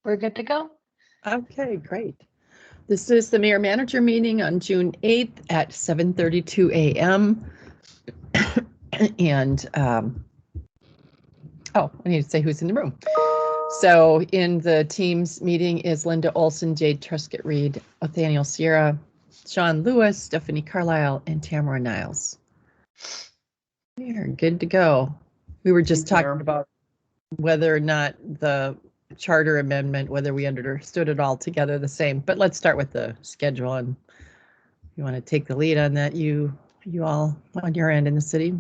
We're good to go. Okay, great. This is the Mayor Manager meeting on June 8th at 7:32 a.m. And, I need to say who's in the room. So in the team's meeting is Linda Olson, Jade Truscott-Reed, Nathaniel Sierra, Shawn Lewis, Stephanie Carlisle, and Tamara Niles. We are good to go. We were just talking about whether or not the charter amendment, whether we understood it all together the same, but let's start with the schedule, and you want to take the lead on that, you all on your end in the city.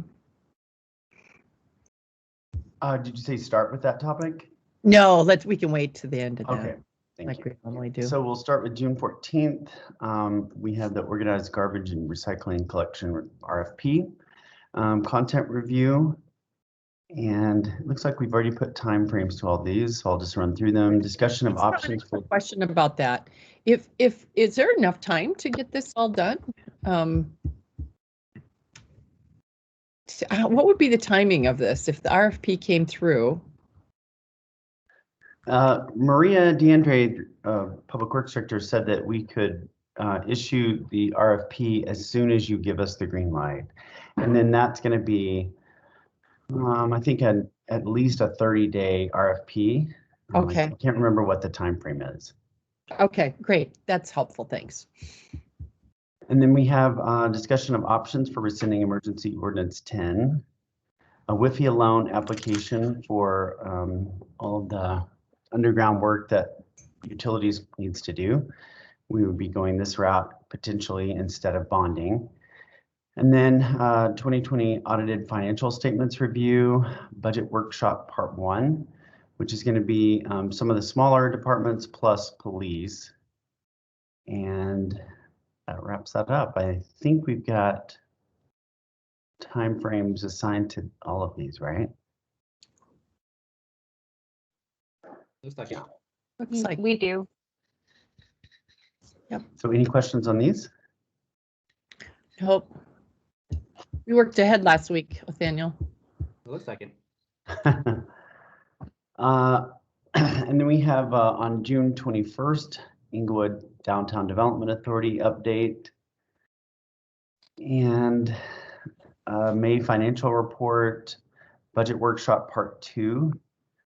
Did you say start with that topic? No, we can wait to the end of that. Okay, thank you. We normally do. So we'll start with June 14th. We have the organized garbage and recycling collection RFP, content review, and it looks like we've already put time frames to all these, so I'll just run through them. Discussion of options for question about that. If is there enough time to get this all done? What would be the timing of this if the RFP came through? Maria DeAndre, Public Works Director, said that we could issue the RFP as soon as you give us the green light, and then that's going to be I think at least a 30-day RFP. Okay. I can't remember what the time frame is. Okay, great. That's helpful. Thanks. And then we have a discussion of options for rescinding emergency ordinance 10, a WIFIA loan application for all of the underground work that utilities needs to do. We would be going this route potentially instead of bonding. And then 2020 audited financial statements review, budget workshop part 1, which is going to be some of the smaller departments plus police. And that wraps that up. I think we've got time frames assigned to all of these, right? Looks like it. Looks like We do. Yep. So any questions on these? Hope. We worked ahead last week, Nathaniel. It looks like it. And then we have on June 21st, Inglewood Downtown Development Authority update, and May financial report, budget workshop part 2,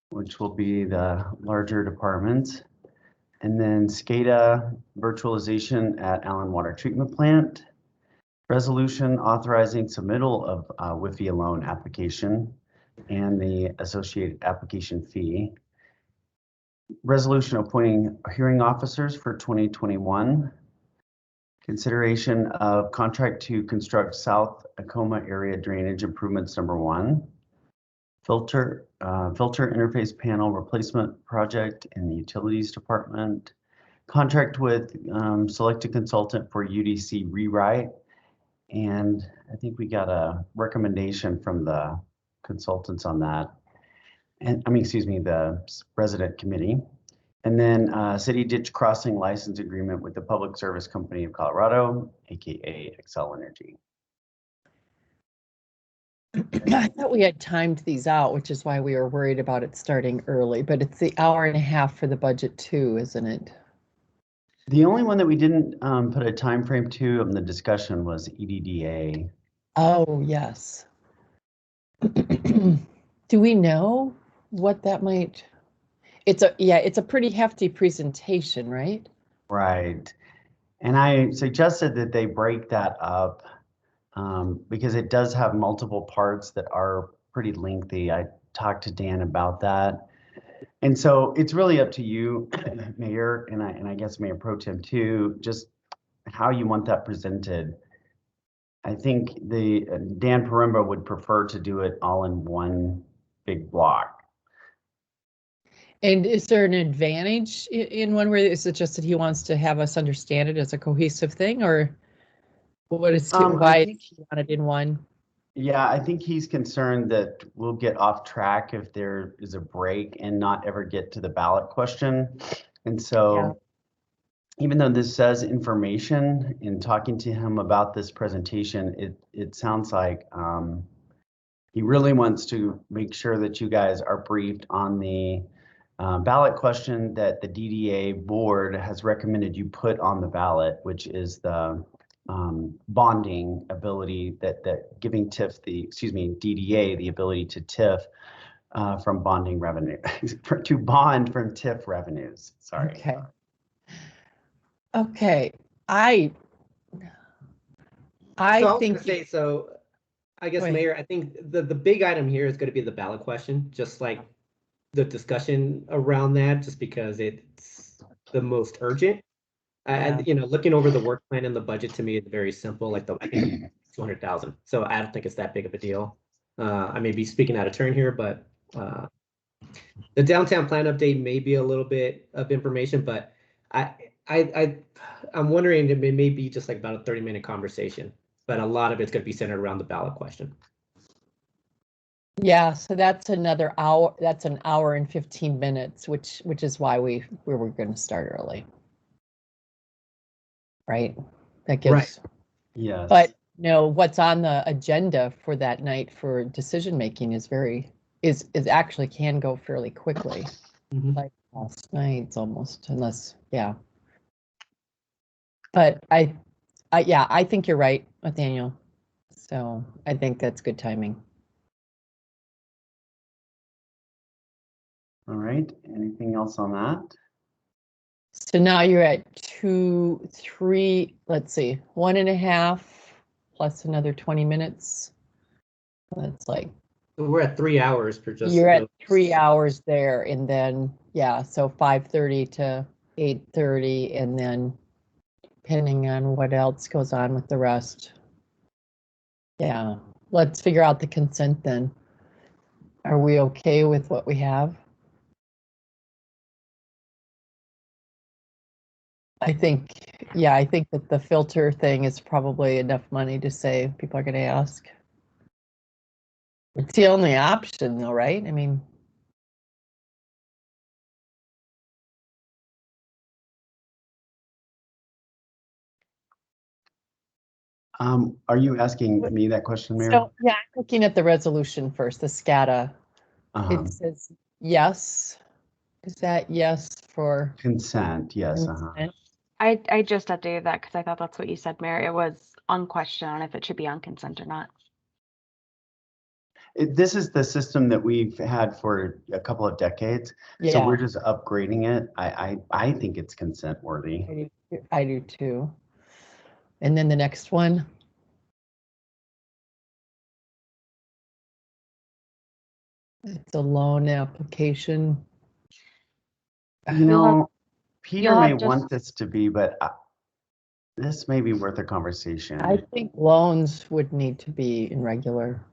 which will be the larger departments, and then SCADA virtualization at Allen Water Treatment Plant, resolution authorizing submittal of WIFIA loan application and the associated application fee, resolution appointing hearing officers for 2021, consideration of contract to construct South Tacoma area drainage improvements number 1, filter interface panel replacement project in the utilities department, contract with selected consultant for UDC rewrite, and I think we got a recommendation from the consultants on that. And the resident committee. And then city ditch crossing license agreement with the Public Service Company of Colorado, aka Xcel Energy. I thought we had timed these out, which is why we were worried about it starting early, but it's the hour and a half for the budget too, isn't it? The only one that we didn't put a time frame to in the discussion was EDDA. Oh, yes. Do we know what that might? It's a pretty hefty presentation, right? Right. And I suggested that they break that up because it does have multiple parts that are pretty lengthy. I talked to Dan about that. And so it's really up to you, Mayor, and I guess Mayor Pro Tem too, just how you want that presented. I think Dan Paremba would prefer to do it all in one big block. And is there an advantage in one way? Is it just that he wants to have us understand it as a cohesive thing, or what is why he want it in one? Yeah, I think he's concerned that we'll get off track if there is a break and not ever get to the ballot question. And so even though this says information, in talking to him about this presentation, it sounds like he really wants to make sure that you guys are briefed on the ballot question that the DDA board has recommended you put on the ballot, which is the bonding ability that giving TIF DDA the ability to TIF from bonding revenue to bond from TIF revenues. Sorry. Okay. Okay. I So I was think gonna say, so I guess, Wait. Mayor, I think the big item here is gonna be the ballot question, just like the discussion around that, just because it's the most urgent. Yeah. You know, looking over the work plan and the budget to me is very simple, like I think 200,000. So I don't think it's that big of a deal. I may be speaking out of turn here, but the downtown plan update may be a little bit of information, but I'm wondering if it may be just like about a 30-minute conversation, but a lot of it's going to be centered around the ballot question. Yeah, so that's another hour. That's an hour and 15 minutes, which is why we were going to start early. Right? That gives Right. Yes. But what's on the agenda for that night for decision making is actually can go fairly quickly. Mhm. Like last night's almost, unless But I think you're right, Nathaniel. So I think that's good timing. All right. Anything else on that? So now you're at 2, 3, let's see, 1.5 plus another 20 minutes. That's like, So we're at 3 hours for just you're at those. 3 hours there, and then, so 5:30 to 8:30, and then depending on what else goes on with the rest. Yeah, let's figure out the consent then. Are we okay with what we have? I think that the filter thing is probably enough money to say people are going to ask. It's the only option though, right? I mean, Are you asking me that question, Mayor? so yeah, I'm looking at the resolution first, the SCADA. It says yes. Is that yes for Consent, yes. consent? I just updated that because I thought that's what you said, Mayor. It was on question on if it should be on consent or not. This is the system that we've had for a couple of decades, so we're Yeah, just upgrading it. I think it's consent worthy. I do too. And then the next one. It's a loan application. You know, Peter you'll may have want just- this to be, but this may be worth a conversation. I think loans would need to be in regular,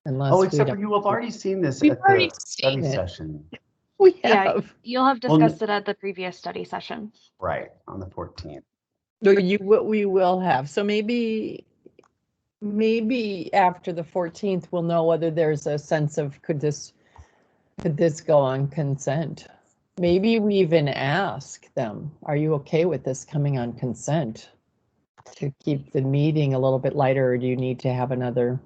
unless Oh, we except for don't. you have already seen this We've at already the seen study it. session. We Yeah, have. you'll have Well, discussed it at the previous study session. Right, on the 14th. We will have. So maybe after the 14th, we'll know whether there's a sense of could this go on consent? Maybe we even ask them, are you okay with this coming on consent? To keep the meeting a little bit lighter, or do you need to have another?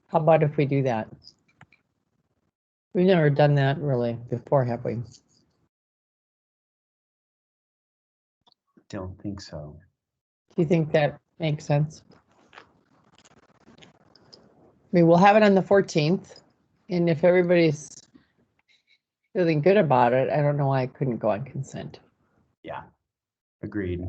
How about if we do that? We've never done that really before, have we? Don't think so. Do you think that makes sense? I mean, we'll have it on the 14th, and if everybody's feeling good about it, I don't know why I couldn't go on consent. Yeah, agreed.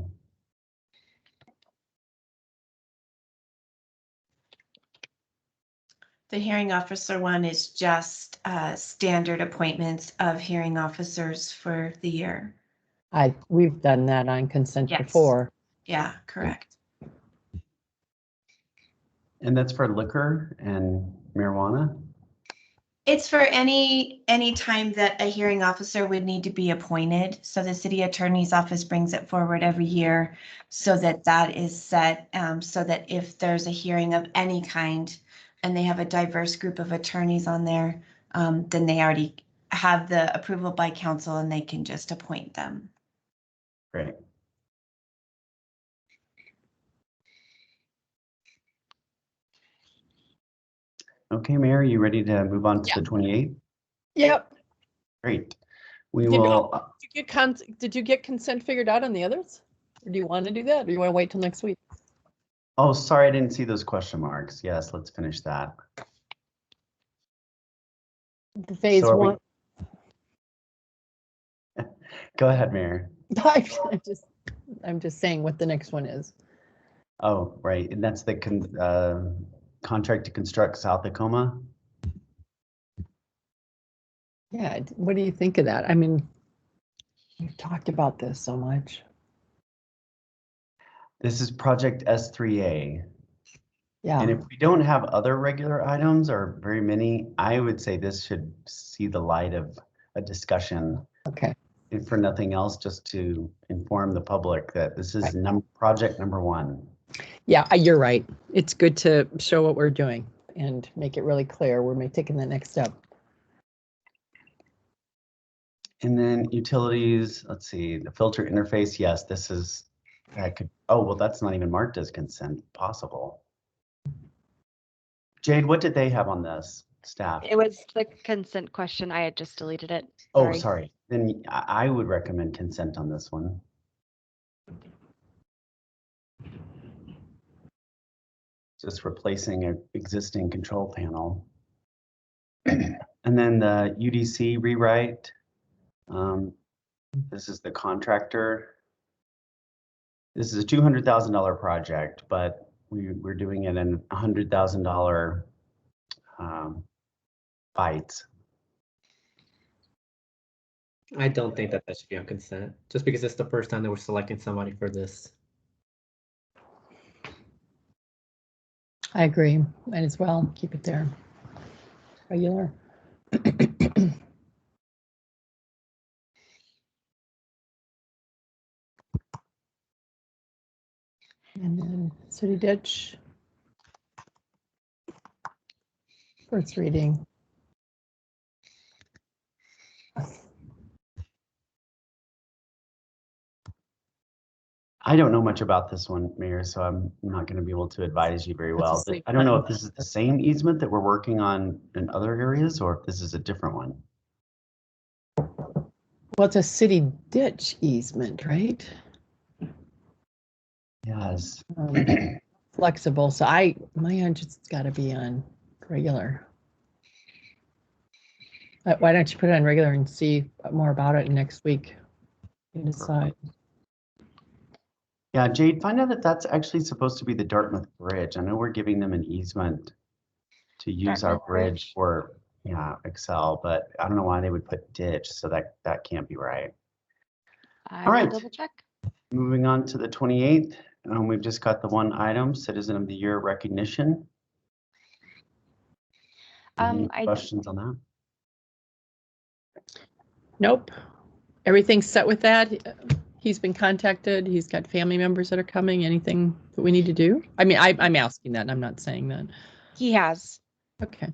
The hearing officer one is just standard appointments of hearing officers for the year. We've done that on consent Yes. before. Yeah, correct. And that's for liquor and marijuana? It's for any time that a hearing officer would need to be appointed. So the city attorney's office brings it forward every year so that is set, so that if there's a hearing of any kind and they have a diverse group of attorneys on there, then they already have the approval by council and they can just appoint them. Great. Okay, Mayor, you ready to move on to the 28th? Yep. Great. We Did- will, Did you get consent figured out on the others? Or do you want to do that? Or do you want to wait till next week? oh, sorry, I didn't see those question marks. Yes, let's finish that. The phase So are we- one. Go ahead, Mayor. I'm just saying what the next one is. Oh, right, and that's the contract to construct South Tacoma. Yeah, what do you think of that? I mean, we've talked about this so much. This is project S3A. Yeah, And if we don't have other regular items or very many, I would say this should see the light of a discussion. okay. If for nothing else, just to inform the public that this is project number 1. Yeah, you're right. It's good to show what we're doing and make it really clear we're taking the next step. And then utilities, let's see, the filter interface, yes, this is, oh, well, that's not even marked as consent possible. Jade, what did they have on this, staff? It was the consent question. I had just deleted it. Oh, sorry. Then I would recommend consent on this one. Just replacing an existing control panel. And then the UDC rewrite. This is the contractor. This is a $200,000 project, but we're doing it in $100,000 bites. I don't think that should be on consent, just because it's the first time that we're selecting somebody for this. I agree. Might as well keep it there. Regular. And then city ditch. First reading. I don't know much about this one, Mayor, so I'm not going to be able to advise you very well. I don't know if this is the same easement that we're working on in other areas or if this is a different one. Well, it's a city ditch easement, right? Yes. Flexible. So my hunch it's got to be on regular. Why don't you put it on regular and see more about it next week? You decide. Yeah, Jade, find out if that's actually supposed to be the Dartmouth Bridge. I know we're giving them an easement to use our Dartmouth bridge Bridge. for, Excel, but I don't know why they would put ditch, so that can't be right. I All will right. double check. Moving on to the 28th, we've just got the one item, Citizen of the Year recognition. Any questions on that? Nope. Everything's set with that. He's been contacted. He's got family members that are coming. Anything that we need to do? I mean, I'm asking that. I'm not saying that. He has. Okay.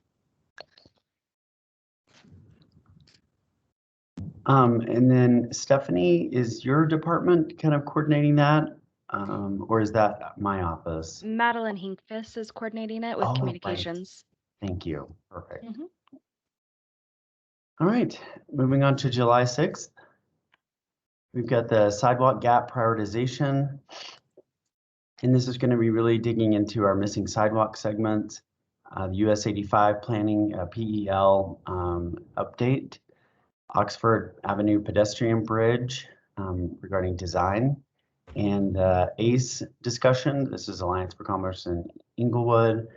And then Stephanie, is your department kind of coordinating that? Or is that my office? Madeline Hinkfist is coordinating it with Oh, right. communications. Thank you. Perfect. Mhm. All right, moving on to July 6th. We've got the sidewalk gap prioritization. And this is going to be really digging into our missing sidewalk segment, the US 85 planning PEL update, Oxford Avenue pedestrian bridge regarding design, and ACE discussion. This is Alliance for Commerce in Inglewood,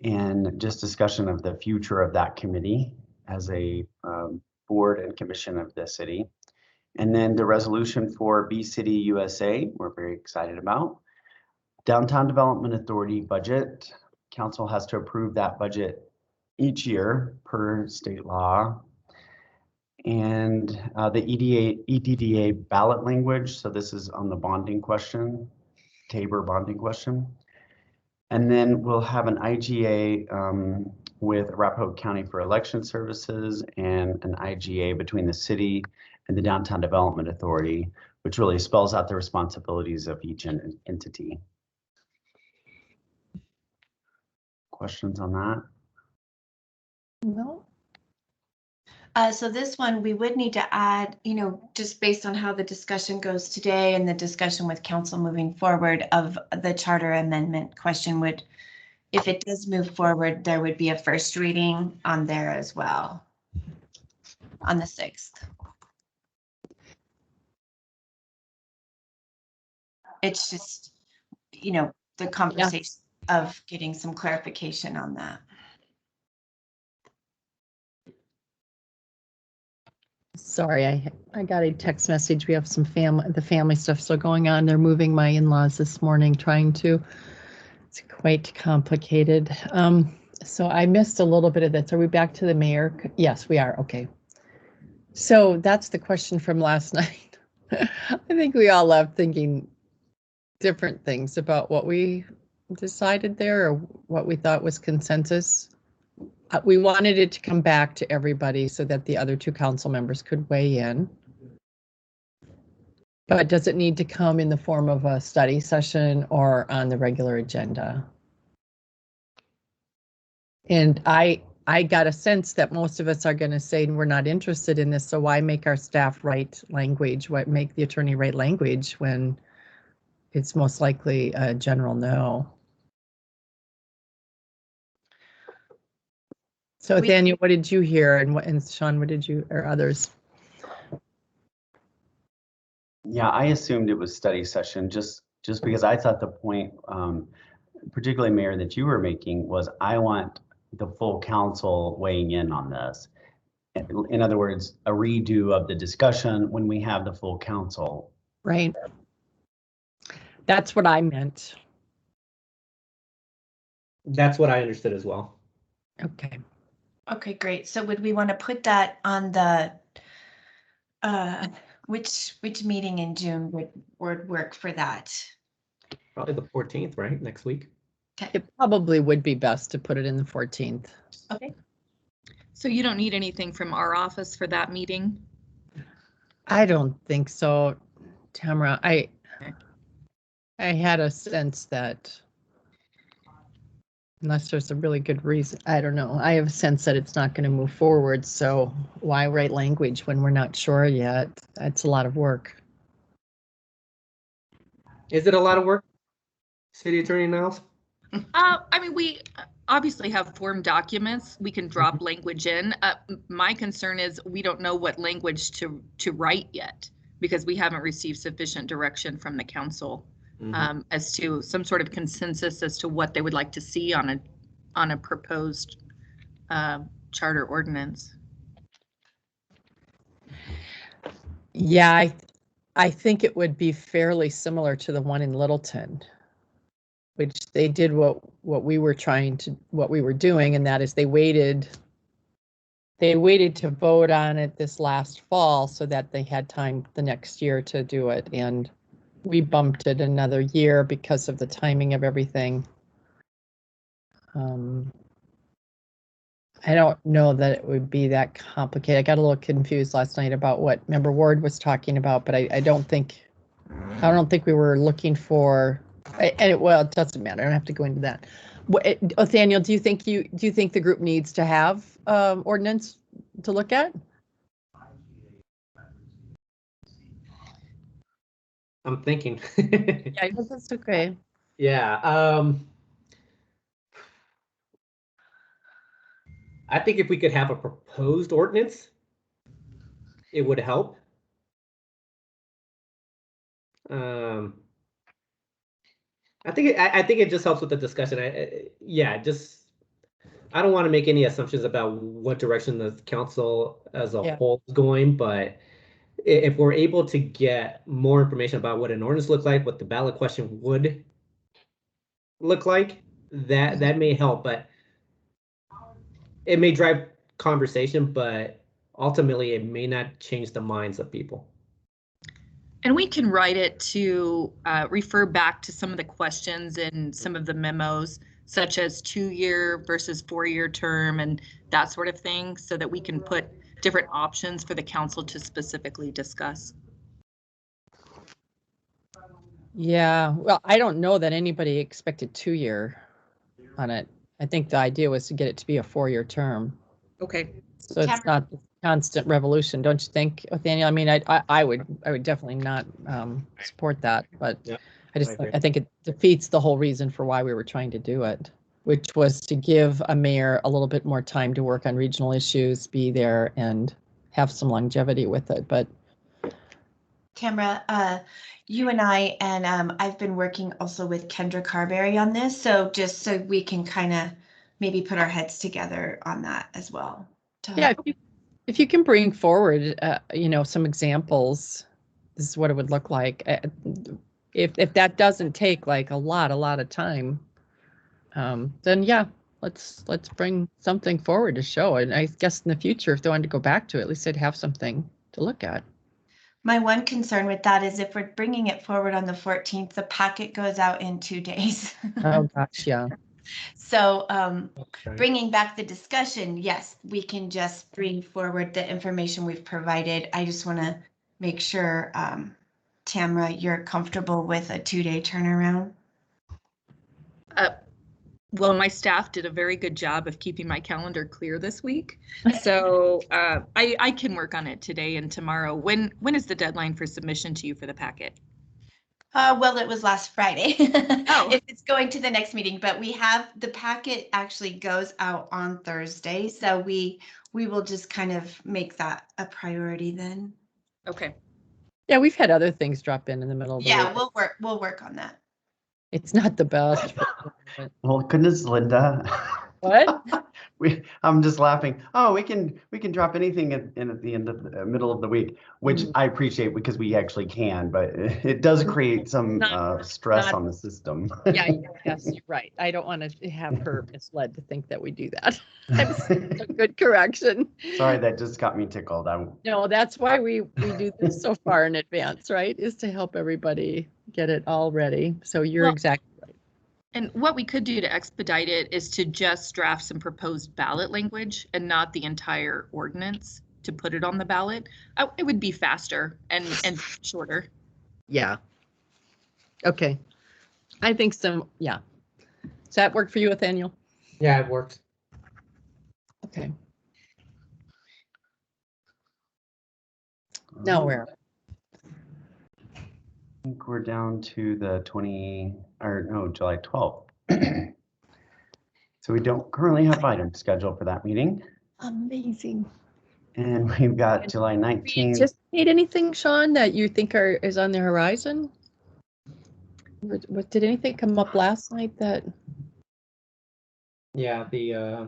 and just discussion of the future of that committee as a board and commission of the city. And then the resolution for B City USA, we're very excited about. Downtown Development Authority budget. Council has to approve that budget each year per state law. And the EDDA ballot language. So this is on the bonding question, Tabor bonding question. And then we'll have an IGA with Arapahoe County for Election Services and an IGA between the city and the Downtown Development Authority, which really spells out the responsibilities of each entity. Questions on that? No. So this one, we would need to add, just based on how the discussion goes today and the discussion with council moving forward of the charter amendment question would, if it does move forward, there would be a first reading on there as well on the 6th. It's just, the conversation of getting some clarification on that. Sorry, I got a text message. We have some family stuff still going on. They're moving my in-laws this morning, it's quite complicated. So I missed a little bit of this. Are we back to the mayor? Yes, we are. Okay. So that's the question from last night. I think we all left thinking different things about what we decided there or what we thought was consensus. We wanted it to come back to everybody so that the other two council members could weigh in. But does it need to come in the form of a study session or on the regular agenda? And I got a sense that most of us are going to say we're not interested in this, so why make our staff write language? Why make the attorney write language when it's most likely a general no? So Daniel, what did you hear, and Shawn, what did you or others? Yeah, I assumed it was study session just because I thought the point, particularly Mayor, that you were making was I want the full council weighing in on this. In other words, a redo of the discussion when we have the full council. Right. That's what I meant. That's what I understood as well. Okay. Okay, great. So would we want to put that on the, which meeting in June would work for that? Probably the 14th, right? Next week. Okay. It probably would be best to put it in the 14th. Okay. So you don't need anything from our office for that meeting? I don't think so, Tamara. I had a sense that unless there's a really good reason, I don't know. I have a sense that it's not going to move forward. So why write language when we're not sure yet? That's a lot of work. Is it a lot of work, City Attorney Niles? I mean, we obviously have form documents. We can drop language in. My concern is we don't know what language to write yet because we haven't received sufficient direction from the council as to some sort of consensus as to what they would like to see on a proposed charter ordinance. Yeah, I think it would be fairly similar to the one in Littleton, which they did what we were doing, and that is they waited to vote on it this last fall so that they had time the next year to do it, and we bumped it another year because of the timing of everything. I don't know that it would be that complicated. I got a little confused last night about what Member Ward was talking about, but I don't think we were looking for. Well, it doesn't matter. I don't have to go into that. Nathaniel, do you think the group needs to have ordinance to look at? I'm thinking. Yeah, that's okay. Yeah. I think if we could have a proposed ordinance, it would help. I think it just helps with the discussion. I don't want to make any assumptions about what direction the council as a whole is going, but if we're able to get more information about what an ordinance looks like, what the ballot question would look like, that may help, but it may drive conversation, but ultimately it may not change the minds of people. And we can write it to refer back to some of the questions in some of the memos, such as 2-year versus 4-year term and that sort of thing, so that we can put different options for the council to specifically discuss. Yeah, well, I don't know that anybody expected 2-year on it. I think the idea was to get it to be a 4-year term. Okay. So it's not the constant revolution, don't you think, Nathaniel? I mean, I would definitely not support that, but Yep, I agree. I think it defeats the whole reason for why we were trying to do it, which was to give a mayor a little bit more time to work on regional issues, be there and have some longevity with it. But Tamara, you and I've been working also with Kendra Carberry on this. So just so we can kind of maybe put our heads together on that as well. yeah, if you can bring forward, some examples, this is what it would look like. If that doesn't take like a lot of time, then yeah, let's bring something forward to show. And I guess in the future, if they wanted to go back to it, at least they'd have something to look at. My one concern with that is if we're bringing it forward on the 14th, the packet goes out in 2 days. Oh gosh, yeah. So Okay. bringing back the discussion, yes, we can just bring forward the information we've provided. I just want to make sure, Tamara, you're comfortable with a 2-day turnaround. Well, my staff did a very good job of keeping my calendar clear this week. So I can work on it today and tomorrow. When is the deadline for submission to you for the packet? Well, it was last Friday. Oh. If it's going to the next meeting, but we have the packet actually goes out on Thursday. So we will just kind of make that a priority then. Okay. Yeah, we've had other things drop in the middle of the Yeah, week. we'll work on that. It's not the best. But Well, goodness, Linda. what? I'm just laughing. Oh, we can drop anything at the end of the middle of the week, which I appreciate because we actually can, but it does create some stress on the system. Yeah, yes, you're right. I don't want to have her misled to think that we do that. That's a good correction. Sorry, that just got me tickled. No, that's why we do this so far in advance, right? Is to help everybody get it all ready. So you're exactly right. And what we could do to expedite it is to just draft some proposed ballot language and not the entire ordinance to put it on the ballot. It would be faster and shorter. Yeah. Okay. I think so. Yeah. Does that work for you, Nathaniel? Yeah, it worked. Okay. Now where? I think we're down to the July 12th. So we don't currently have items scheduled for that meeting. Amazing. And we've got July 19th. Just need anything, Shawn, that you think is on the horizon? What did anything come up last night that? Yeah, the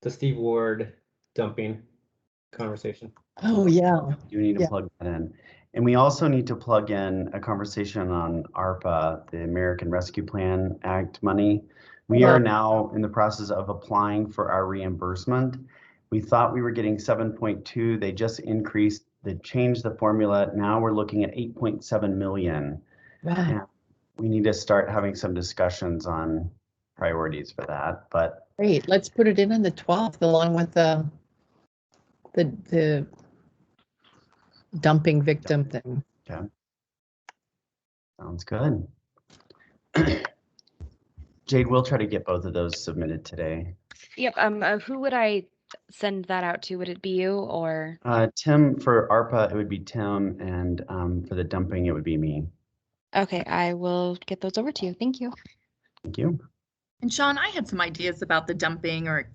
Steve Ward dumping conversation. Oh yeah. You need to plug that in. And we also need to plug in a conversation on ARPA, the American Rescue Plan Act money. We are now in the process of applying for our reimbursement. We thought we were getting 7.2. They just increased, they changed the formula. Now we're looking at 8.7 million. Wow. And we need to start having some discussions on priorities for that. But Great. Let's put it in on the 12th along with the dumping victim thing. okay. Sounds good. Jade, we'll try to get both of those submitted today. Yep. Who would I send that out to? Would it be you or? Tim, for ARPA, it would be Tim, and for the dumping, it would be me. Okay, I will get those over to you. Thank you. Thank you. And Shawn, I had some ideas about the dumping or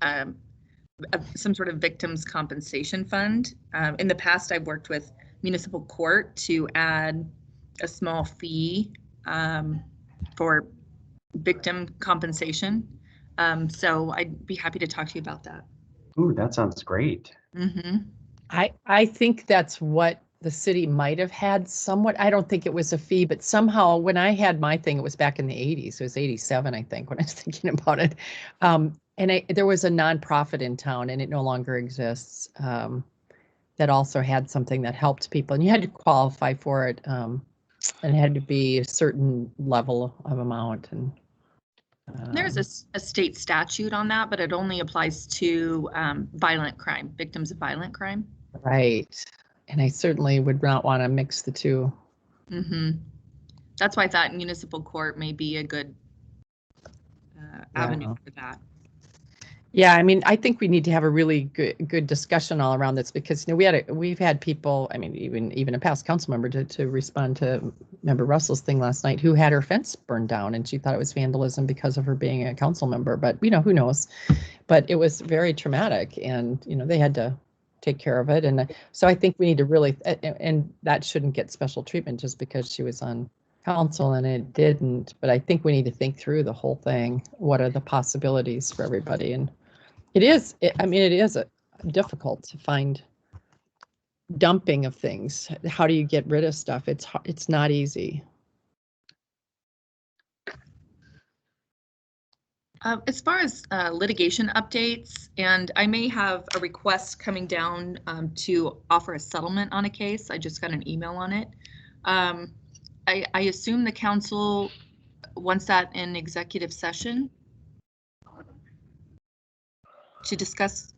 some sort of victims compensation fund. In the past, I've worked with municipal court to add a small fee for victim compensation. So I'd be happy to talk to you about that. Ooh, that sounds great. Mm-hmm. I think that's what the city might have had somewhat. I don't think it was a fee, but somehow when I had my thing, it was back in the 80s. It was 87, I think, when I was thinking about it. And there was a nonprofit in town, and it no longer exists, that also had something that helped people. And you had to qualify for it, and it had to be a certain level of amount. And there's a state statute on that, but it only applies to violent crime, victims of violent crime. Right. And I certainly would not want to mix the two. Mm-hmm. That's why I thought municipal court may be a good avenue for that. Yeah, I mean, I think we need to have a really good discussion all around this because we've had people, I mean, even a past council member to respond to Member Russell's thing last night who had her fence burned down and she thought it was vandalism because of her being a council member, but who knows? But it was very traumatic and they had to take care of it. And so I think we need to really, and that shouldn't get special treatment just because she was on council and it didn't, but I think we need to think through the whole thing. What are the possibilities for everybody? And it is difficult to find dumping of things. How do you get rid of stuff? It's not easy. As far as litigation updates, and I may have a request coming down to offer a settlement on a case. I just got an email on it. I assume the council wants that in executive session to discuss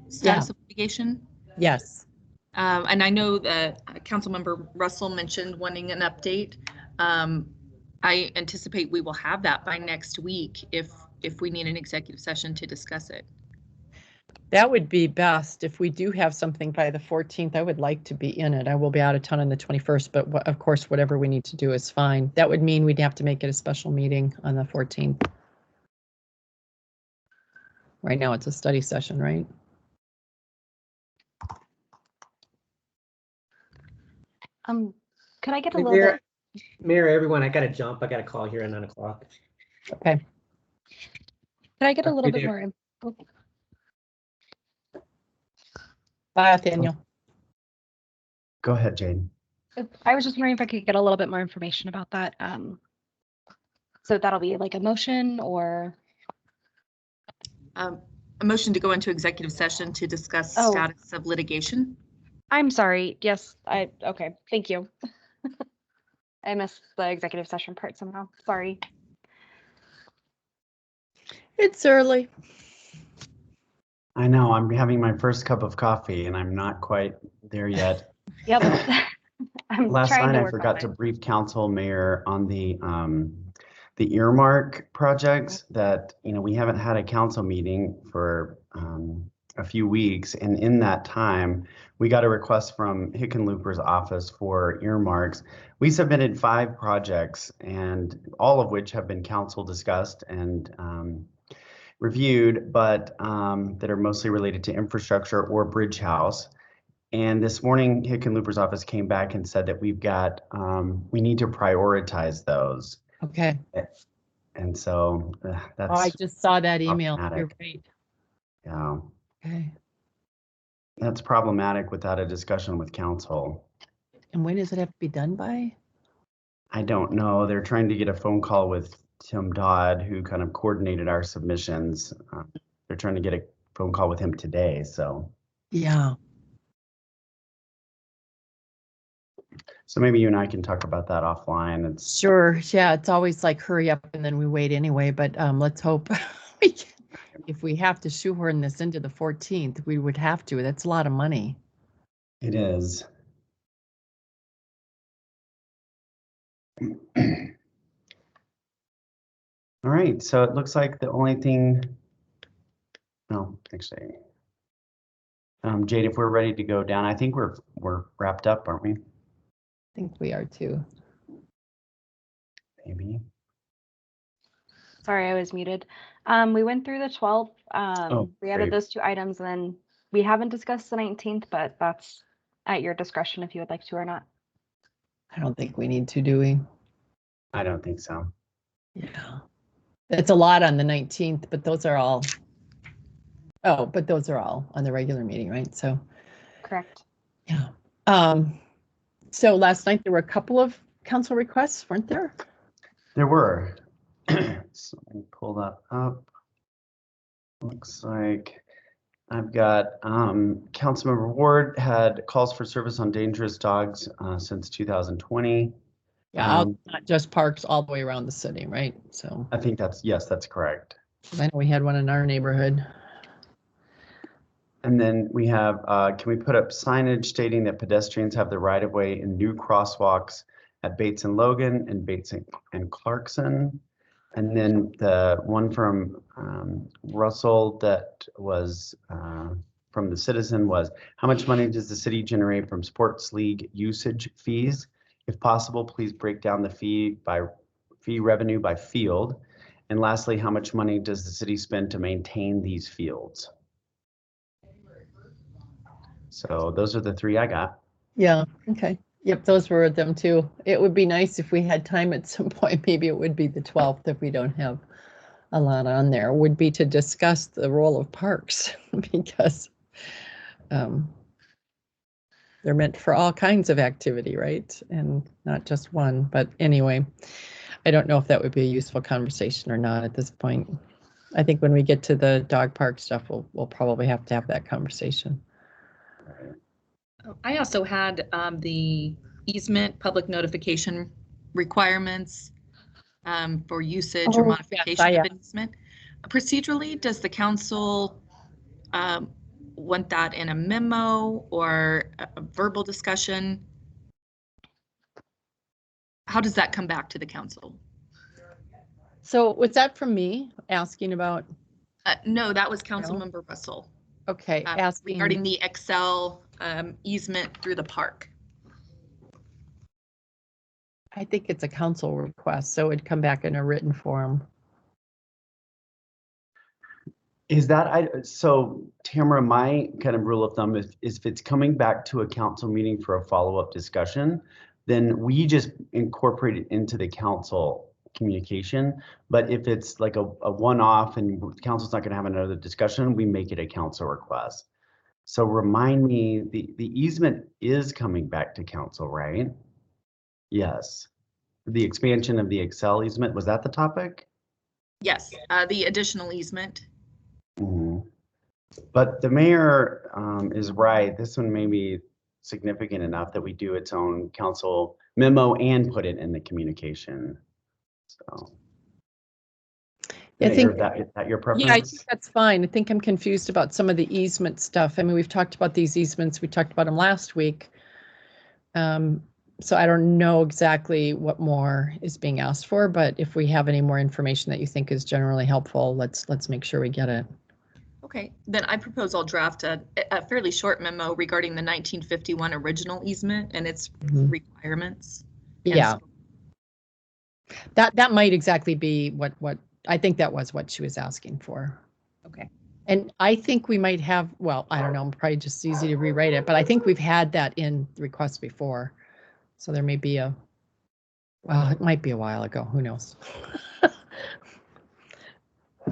status of litigation. Yes. And I know that Councilmember Russell mentioned wanting an update. I anticipate we will have that by next week if we need an executive session to discuss it. That would be best. If we do have something by the 14th, I would like to be in it. I will be out of town on the 21st, but of course, whatever we need to do is fine. That would mean we'd have to make it a special meeting on the 14th. Right now it's a study session, right? Could I get a little bit? Mayor, everyone, I got to jump. I got a call here at 9 o'clock. Okay. Could I get a little bit more? Bye, Nathaniel. Go ahead, Jane. I was just wondering if I could get a little bit more information about that. So that'll be like a motion or? A motion to go into executive session to discuss status of litigation. I'm sorry. Yes, okay, thank you. I missed the executive session part somehow. Sorry. It's early. I know, I'm having my first cup of coffee and I'm not quite there yet. Yep. Last night I forgot to brief council, mayor, on the earmark projects that, we haven't had a council meeting for a few weeks. And in that time, we got a request from Hickenlooper's office for earmarks. We submitted 5 projects and all of which have been council discussed and reviewed, but that are mostly related to infrastructure or bridge house. And this morning, Hickenlooper's office came back and said that we've got, we need to prioritize those. Okay. And so that's. Oh, I just saw that email. You're right. Yeah. Okay. That's problematic without a discussion with council. And when does it have to be done by? I don't know. They're trying to get a phone call with Tim Dodd, who kind of coordinated our submissions. They're trying to get a phone call with him today, so. Yeah. So maybe you and I can talk about that offline. It's Sure. Yeah, it's always like hurry up and then we wait anyway, but let's hope we can. If we have to shoehorn this into the 14th, we would have to. That's a lot of money. It is. All right, so it looks like the only thing, no, actually, Jade, if we're ready to go down, I think we're wrapped up, aren't we? I think we are too. Maybe. Sorry, I was muted. We went through the 12th. We added great. those 2 items, and then we haven't discussed the 19th, but that's at your discretion if you would like to or not. I don't think we need to, do we? I don't think so. Yeah. It's a lot on the 19th, but those are all. Oh, but those are all on the regular meeting, right? So. Correct. Yeah. So last night there were a couple of council requests, weren't there? There were. So let me pull that up. Looks like I've got Councilmember Ward had calls for service on dangerous dogs since 2020. Yeah, not just parks all the way around the city, right? So I think yes, that's correct. I know we had one in our neighborhood. And then we have, can we put up signage stating that pedestrians have the right of way in new crosswalks at Bates and Logan and Bates and Clarkson? And then the one from Russell that was from the citizen was, how much money does the city generate from sports league usage fees? If possible, please break down the fee revenue by field. And lastly, how much money does the city spend to maintain these fields? So those are the three I got. Yeah, okay. Yep, those were them too. It would be nice if we had time at some point, maybe it would be the 12th if we don't have a lot on there, would be to discuss the role of parks because they're meant for all kinds of activity, right? And not just one, but anyway, I don't know if that would be a useful conversation or not at this point. I think when we get to the dog park stuff, we'll probably have to have that conversation. I also had the easement public notification requirements for usage or Oh, yes, modification of an easement. Procedurally, does the council want that in a memo or a verbal discussion? How does that come back to the council? So was that from me asking about? No, that was Councilmember Russell. Okay, asking regarding the Excel easement through the park. I think it's a council request, so it'd come back in a written form. Is that, so Tamara, my kind of rule of thumb is if it's coming back to a council meeting for a follow-up discussion, then we just incorporate it into the council communication. But if it's like a one-off and the council's not gonna have another discussion, we make it a council request. So remind me, the easement is coming back to council, right? Yes. The expansion of the Excel easement, was that the topic? Yes, the additional easement. Mhm. But the mayor is right. This one may be significant enough that we do its own council memo and put it in the communication. So. I think Is that your preference? yeah, I think that's fine. I think I'm confused about some of the easement stuff. I mean, we've talked about these easements. We talked about them last week. So I don't know exactly what more is being asked for, but if we have any more information that you think is generally helpful, let's make sure we get it. Okay, then I propose I'll draft a fairly short memo regarding the 1951 original easement and its requirements. Yeah. That might exactly be what I think that was what she was asking for. Okay. And I think we might have, well, I don't know, probably just easy to rewrite it, but I think we've had that in the request before. So there may be well, it might be a while ago, who knows?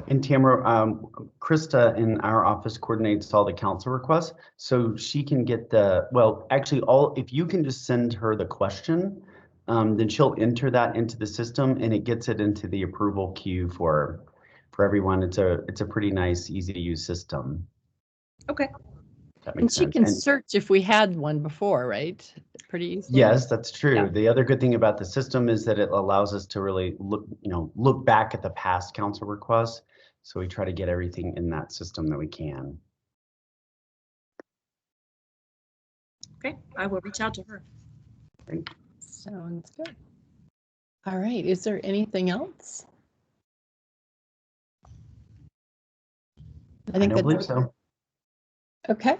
And Tamara, Krista in our office coordinates all the council requests, so she can get well, actually if you can just send her the question, then she'll enter that into the system and it gets it into the approval queue for everyone. It's a pretty nice, easy to use system. Okay. That And makes she sense. can search if we had one before, right? Pretty easily. Yes, that's true. Yeah. The other good thing about the system is that it allows us to really look back at the past council requests. So we try to get everything in that system that we can. Okay, I will reach out to her. Great. Sounds good. All right, is there anything else? I don't believe so. Okay.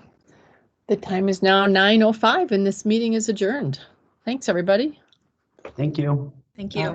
The time is now 9:05 and this meeting is adjourned. Thanks, everybody. Thank you. Thank you.